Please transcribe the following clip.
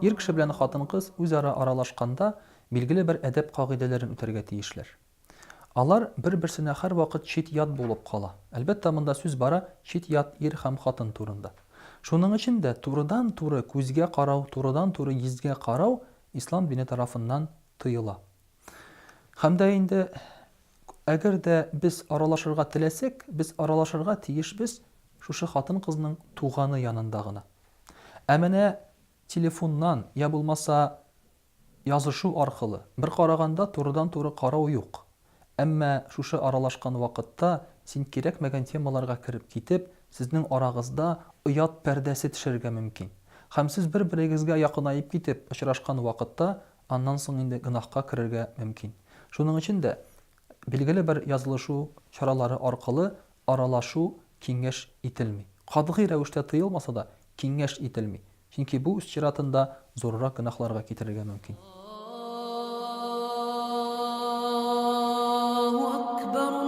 Ир кеше белән хатын-кыз үзара аралашканда билгеле бер әдәп кагыйдәләрен үтәргә тиешләр. Алар бер-берсенә һәрвакыт чит-ят булып кала. Әлбәттә, монда сүз бара чит-ят ир һәм хатын турында. Шуның өчен дә турыдан-туры күзгә карау, турыдан-туры йөзгә карау ислам дине тарафыннан тыела. Һәм дә инде әгәр дә без аралашырга теләсәк, без аралашырга тиешбез шушы хатын-кызның туганы янында гына. Ә менә телефоннан, я булмаса язышу аркылы бер караганда турыдан-туры карау юк. Әмма шушы аралашкан вакытта син кирәкмәгән темаларга кирип китеп, сезнең арагызда оят пәрдәсе төшәргә мөмкин. Һәм сез бер-берегезгә якынайып китеп очрашкан вакытта, аннан соң инде гынахка кирергә мөмкин. Шуның өчен дә билгеле бер язылышу чаралары аркылы аралашу киңәш ителми. Катгый рәвештә тыелмаса да киңәш ителми. Чөнки бу үз чиратында зуррак гынахларга китерергә мөмкин. Аллаһу акбар.